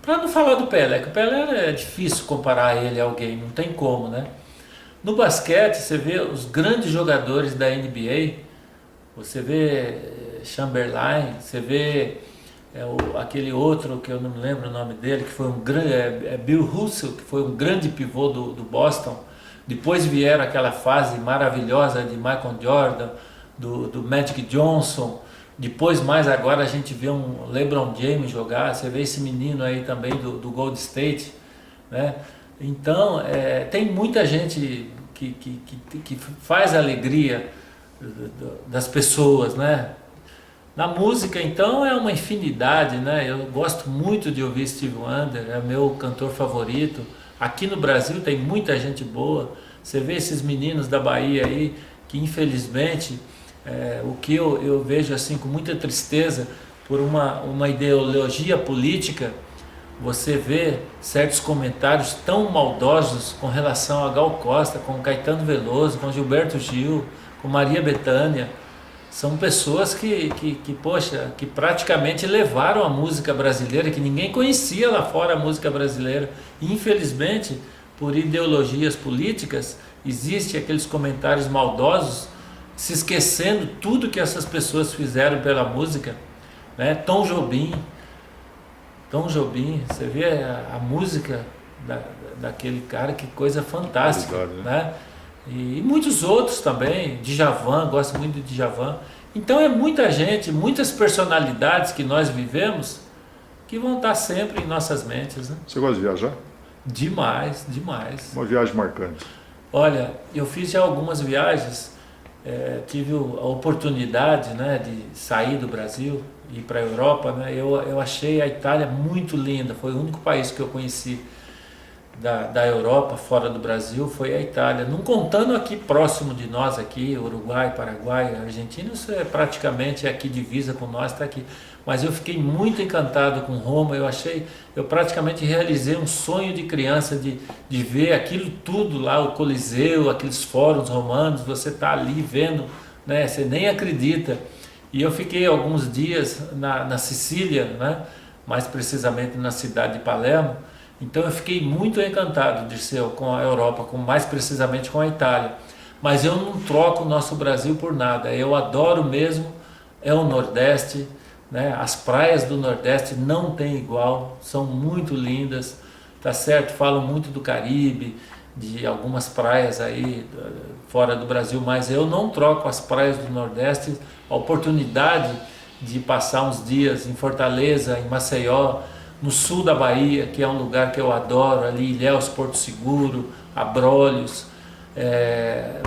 para não falar do Pelé, que o Pelé é difícil comparar ele a alguém, não tem como, né? No basquete, você vê os grandes jogadores da NBA, você vê Chamberlain, você vê aquele outro que eu não me lembro o nome dele, que foi um grande, Bill Russell, que foi um grande pivô do Boston. Depois vieram aquela fase maravilhosa de Michael Jordan, do Magic Johnson. Depois, mais agora, a gente vê um LeBron James jogar, você vê esse menino aí também do Golden State, né? Então, tem muita gente que faz a alegria das pessoas, né? Na música, então, é uma infinidade, né? Eu gosto muito de ouvir Stevie Wonder, é meu cantor favorito. Aqui no Brasil tem muita gente boa. Você vê esses meninos da Bahia aí, que infelizmente, o que eu vejo assim com muita tristeza, por uma ideologia política, você vê certos comentários tão maldosos com relação a Gal Costa, com Caetano Veloso, com Gilberto Gil, com Maria Bethânia. São pessoas poxa, que praticamente levaram a música brasileira, que ninguém conhecia lá fora a música brasileira. E, infelizmente, por ideologias políticas, existem aqueles comentários maldosos, se esquecendo tudo que essas pessoas fizeram pela música, né? Tom Jobim, você vê a música daquele cara, que coisa fantástica, né? E muitos outros também, Djavan, gosto muito de Djavan. Então é muita gente, muitas personalidades que nós vivemos que vão estar sempre em nossas mentes, né? Você gosta de viajar? Demais, demais. Uma viagem marcante. Olha, eu fiz já algumas viagens, tive a oportunidade, né, de sair do Brasil e ir para a Europa, né? Eu achei a Itália muito linda, foi o único país que eu conheci da Europa, fora do Brasil, foi a Itália. Não contando aqui próximo de nós, aqui, Uruguai, Paraguai, Argentina, isso é praticamente aqui divisa com nós, está aqui. Mas eu fiquei muito encantado com Roma, eu praticamente realizei um sonho de criança de ver aquilo tudo lá, o Coliseu, aqueles fóruns romanos, você está ali vendo, né, você nem acredita. E eu fiquei alguns dias na Sicília, né, mais precisamente na cidade de Palermo. Então eu fiquei muito encantado, Dirceu, com a Europa, mais precisamente com a Itália. Mas eu não troco o nosso Brasil por nada. Eu adoro mesmo, o Nordeste, né? As praias do Nordeste não tem igual, são muito lindas, tá certo? Falam muito do Caribe, de algumas praias aí fora do Brasil, mas eu não troco as praias do Nordeste, a oportunidade de passar uns dias em Fortaleza, em Maceió, no sul da Bahia, que é um lugar que eu adoro, ali Ilhéus, Porto Seguro, Abrolhos,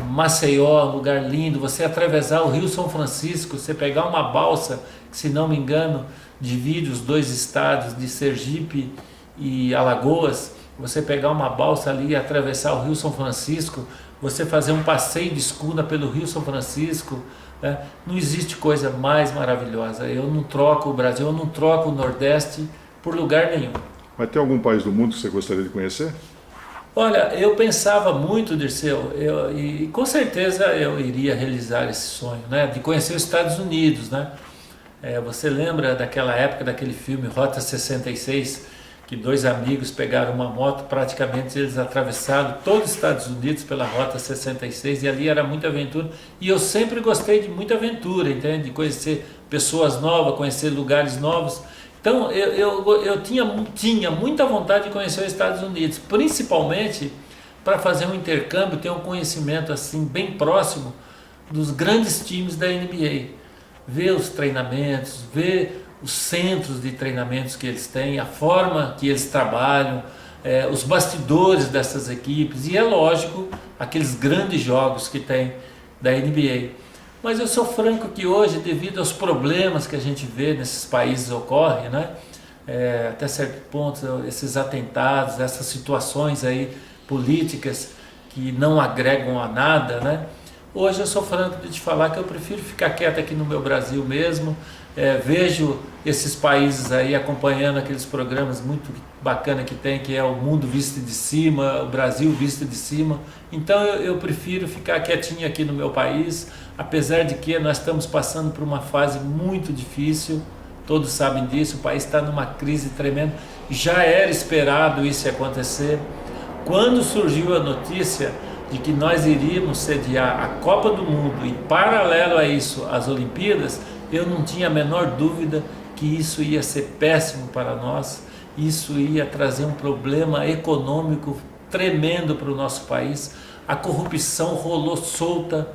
Maceió, um lugar lindo, você atravessar o Rio São Francisco, você pegar uma balsa, que se não me engano divide os dois estados de Sergipe e Alagoas, você pegar uma balsa ali e atravessar o Rio São Francisco, você fazer um passeio de escuna pelo Rio São Francisco, né? Não existe coisa mais maravilhosa. Eu não troco o Brasil, eu não troco o Nordeste por lugar nenhum. Mas tem algum país do mundo que você gostaria de conhecer? Olha, eu pensava muito, Dirceu, e com certeza eu iria realizar esse sonho, né, de conhecer os Estados Unidos, né? Você lembra daquela época, daquele filme Rota 66, que dois amigos pegaram uma moto, praticamente eles atravessaram todos os Estados Unidos pela Rota 66, e ali era muita aventura, e eu sempre gostei de muita aventura, entende? De conhecer pessoas novas, conhecer lugares novos. Então eu tinha muita vontade de conhecer os Estados Unidos, principalmente para fazer um intercâmbio, ter um conhecimento assim bem próximo dos grandes times da NBA, ver os treinamentos, ver os centros de treinamentos que eles têm, a forma que eles trabalham, os bastidores dessas equipes e, é lógico, aqueles grandes jogos que tem da NBA. Mas eu sou franco que hoje, devido aos problemas que a gente vê nesses países ocorrem, né? Até certo ponto, esses atentados, essas situações aí políticas que não agregam a nada, né? Hoje eu sou franco de te falar que eu prefiro ficar quieto aqui no meu Brasil mesmo. Vejo esses países aí acompanhando aqueles programas muito bacana que tem, que é o mundo visto de cima, o Brasil visto de cima. Então eu prefiro ficar quietinho aqui no meu país, apesar de que nós estamos passando por uma fase muito difícil, todos sabem disso, o país está numa crise tremenda, já era esperado isso acontecer. Quando surgiu a notícia de que nós iríamos sediar a Copa do Mundo e, paralelo a isso, as Olimpíadas, eu não tinha a menor dúvida que isso ia ser péssimo para nós, isso ia trazer um problema econômico tremendo para o nosso país. A corrupção rolou solta.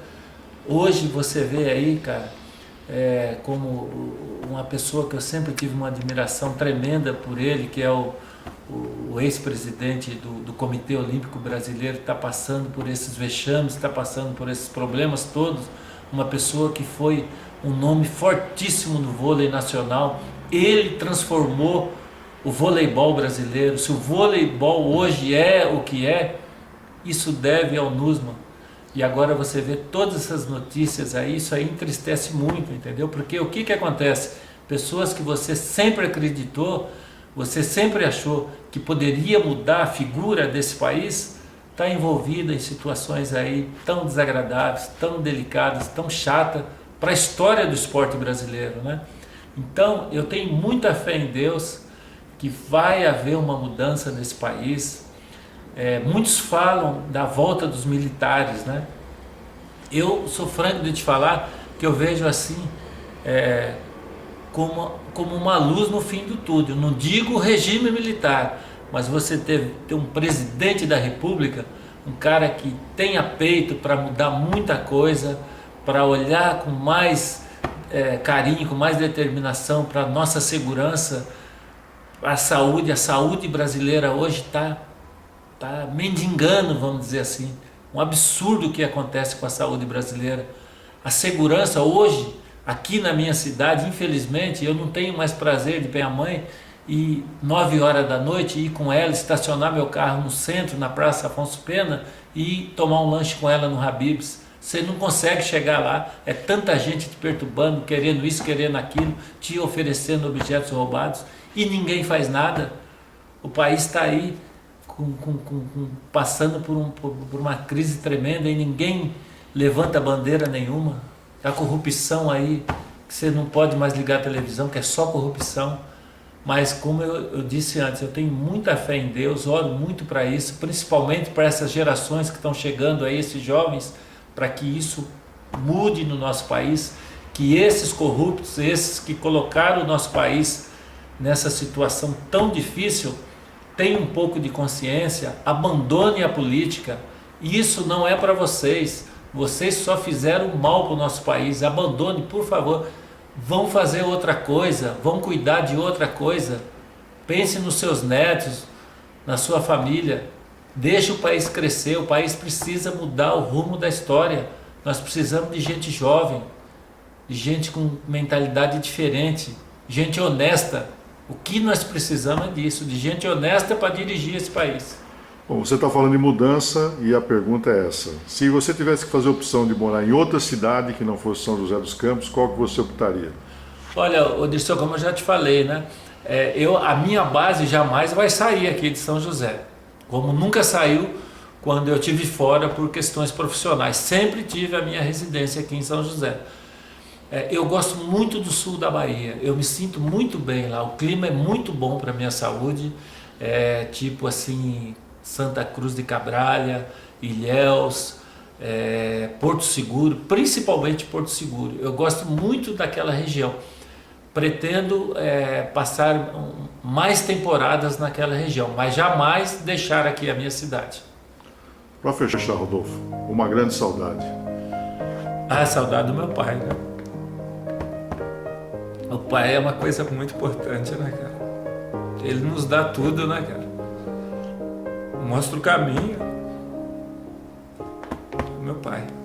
Hoje você vê aí, cara, como uma pessoa que eu sempre tive uma admiração tremenda por ele, que é o ex-presidente do Comitê Olímpico Brasileiro, está passando por esses vexames, está passando por esses problemas todos. Uma pessoa que foi um nome fortíssimo no vôlei nacional. Ele transformou o voleibol brasileiro. Se o voleibol hoje é o que é, isso deve ao Nussmann. E agora você vê todas essas notícias aí, isso aí entristece muito, entendeu? Porque o que acontece? Pessoas que você sempre acreditou, você sempre achou que poderia mudar a figura desse país, está envolvida em situações aí tão desagradáveis, tão delicadas, tão chatas para a história do esporte brasileiro, né? Então eu tenho muita fé em Deus que vai haver uma mudança nesse país. Muitos falam da volta dos militares, né? Eu sou franco de te falar que eu vejo assim como uma luz no fim do túnel. Eu não digo regime militar, mas você ter um presidente da República, um cara que tenha peito para mudar muita coisa, para olhar com mais carinho, com mais determinação para a nossa segurança, a saúde brasileira hoje está mendigando, vamos dizer assim. Um absurdo o que acontece com a saúde brasileira. A segurança hoje, aqui na minha cidade, infelizmente, eu não tenho mais prazer de minha mãe e 9 horas da noite ir com ela, estacionar meu carro no centro, na Praça Afonso Pena e tomar um lanche com ela no Habib's. Você não consegue chegar lá, é tanta gente te perturbando, querendo isso, querendo aquilo, te oferecendo objetos roubados e ninguém faz nada. O país está aí passando por uma crise tremenda e ninguém levanta bandeira nenhuma. A corrupção aí, que você não pode mais ligar a televisão, que é só corrupção. Mas como eu disse antes, eu tenho muita fé em Deus, oro muito para isso, principalmente para essas gerações que estão chegando aí, esses jovens, para que isso mude no nosso país, que esses corruptos, esses que colocaram o nosso país nessa situação tão difícil, tenham um pouco de consciência, abandonem a política. Isso não é para vocês. Vocês só fizeram mal para o nosso país. Abandone, por favor. Vão fazer outra coisa, vão cuidar de outra coisa. Pense nos seus netos, na sua família. Deixe o país crescer. O país precisa mudar o rumo da história. Nós precisamos de gente jovem, de gente com mentalidade diferente, gente honesta. O que nós precisamos é disso, de gente honesta para dirigir esse país. Bom, você está falando de mudança e a pergunta é essa. Se você tivesse que fazer a opção de morar em outra cidade que não fosse São José dos Campos, qual que você optaria? Olha, Dirceu, como eu já te falei, né? A minha base jamais vai sair aqui de São José. Como nunca saiu quando eu estive fora por questões profissionais. Sempre tive a minha residência aqui em São José. Eu gosto muito do sul da Bahia, eu me sinto muito bem lá, o clima é muito bom para a minha saúde, tipo assim, Santa Cruz de Cabralha, Ilhéus, Porto Seguro, principalmente Porto Seguro. Eu gosto muito daquela região, pretendo passar mais temporadas naquela região, mas jamais deixar aqui a minha cidade. Para fechar, Rodolfo, uma grande saudade. A saudade do meu pai, né? O pai é uma coisa muito importante, né, cara? Ele nos dá tudo, né, cara? mostra o caminho. Meu pai.